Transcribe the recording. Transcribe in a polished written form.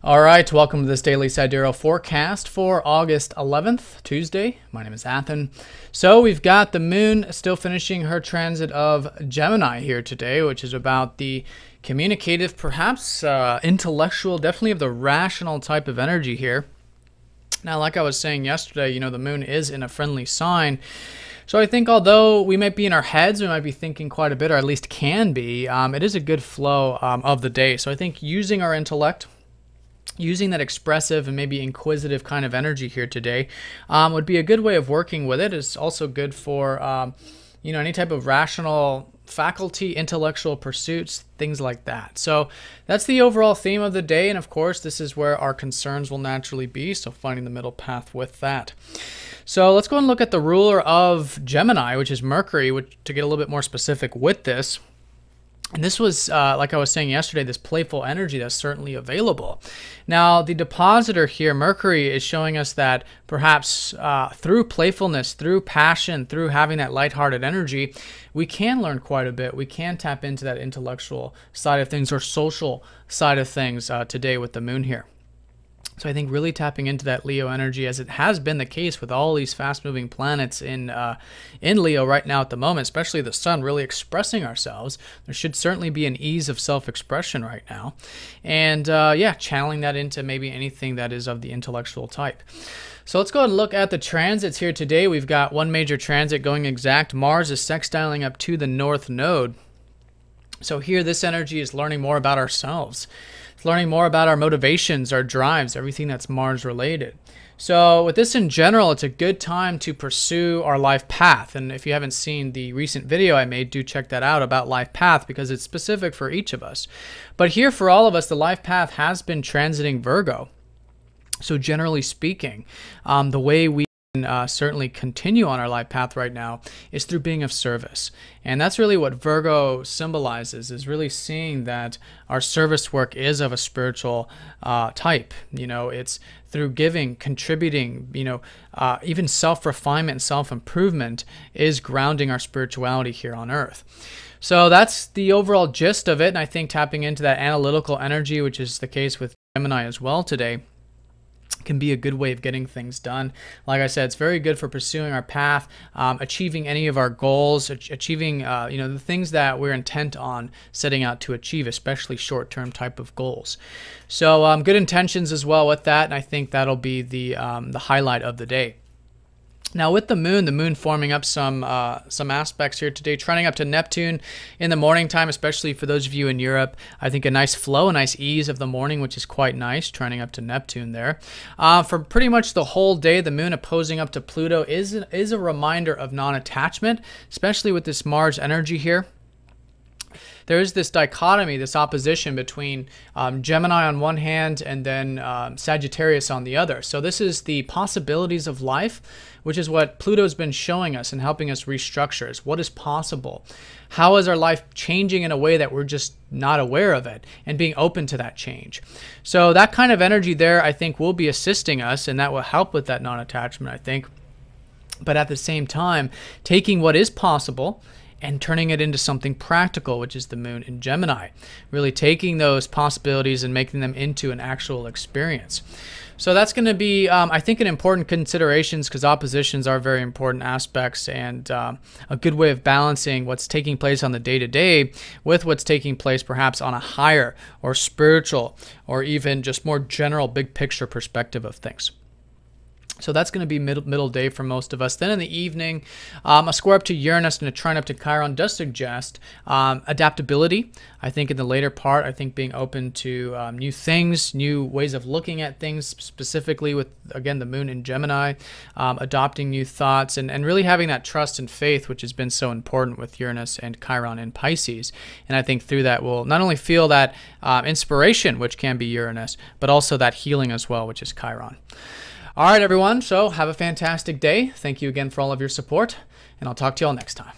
All right, welcome to this daily sidereal forecast for August 11th, Tuesday. My name is Athen. So we've got the moon still finishing her transit of Gemini here today, which is about the communicative, perhaps intellectual, definitely of the rational type of energy here. Now, like I was saying yesterday, the moon is in a friendly sign. So I think although we might be in our heads, we might be thinking quite a bit, or at least can be, it is a good flow of the day. So I think using our intellect, using that expressive and maybe inquisitive kind of energy here today would be a good way of working with it. It's also good for, any type of rational faculty, intellectual pursuits, things like that. So that's the overall theme of the day. And of course, this is where our concerns will naturally be. So finding the middle path with that. So let's go and look at the ruler of Gemini, which is Mercury, to get a little bit more specific with this. And this was, like I was saying yesterday, this playful energy that's certainly available. Now, the depositor here, Mercury, is showing us that perhaps through playfulness, through passion, through having that lighthearted energy, we can learn quite a bit. We can tap into that intellectual side of things or social side of things today with the moon here. So I think really tapping into that Leo energy, as it has been the case with all these fast-moving planets in Leo right now at the moment, especially the sun, really expressing ourselves. There should certainly be an ease of self-expression right now. And channeling that into maybe anything that is of the intellectual type. So let's go ahead and look at the transits here today. We've got one major transit going exact. Mars is sextiling up to the North Node. So here, this energy is learning more about ourselves. It's learning more about our motivations, our drives, everything that's Mars related. So with this in general, it's a good time to pursue our life path. And if you haven't seen the recent video I made, do check that out about life path because it's specific for each of us. But here for all of us, the life path has been transiting Virgo. So generally speaking, the way we certainly continue on our life path right now is through being of service. And that's really what Virgo symbolizes, is really seeing that our service work is of a spiritual type. It's through giving, contributing, even self-refinement and self-improvement is grounding our spirituality here on earth. So that's the overall gist of it. And I think tapping into that analytical energy, which is the case with Gemini as well today, can be a good way of getting things done. Like I said, it's very good for pursuing our path, achieving any of our goals, achieving the things that we're intent on setting out to achieve, especially short-term type of goals. So good intentions as well with that, and I think that'll be the highlight of the day. Now with the moon forming up some aspects here today, trending up to Neptune in the morning time, especially for those of you in Europe. I think a nice flow, a nice ease of the morning, which is quite nice, trending up to Neptune there. For pretty much the whole day, the moon opposing up to Pluto is a reminder of non-attachment, especially with this Mars energy here. There is this dichotomy, this opposition between Gemini on one hand and then Sagittarius on the other. So this is the possibilities of life, which is what Pluto's been showing us and helping us restructure. Is what is possible. How is our life changing in a way that we're just not aware of it, and being open to that change. So that kind of energy there, I think, will be assisting us, and that will help with that non-attachment, I think. But at the same time, taking what is possible and turning it into something practical, which is the moon in Gemini. Really taking those possibilities and making them into an actual experience. So that's going to be, I think, an important considerations, because oppositions are very important aspects, and a good way of balancing what's taking place on the day-to-day with what's taking place perhaps on a higher or spiritual or even just more general big picture perspective of things. So that's going to be middle day for most of us. Then in the evening, a square up to Uranus and a trine up to Chiron does suggest adaptability. I think in the later part, I think being open to new things, new ways of looking at things, specifically with, again, the moon in Gemini, adopting new thoughts, and really having that trust and faith, which has been so important with Uranus and Chiron in Pisces. And I think through that, we'll not only feel that inspiration, which can be Uranus, but also that healing as well, which is Chiron. All right, everyone. So have a fantastic day. Thank you again for all of your support, and I'll talk to you all next time.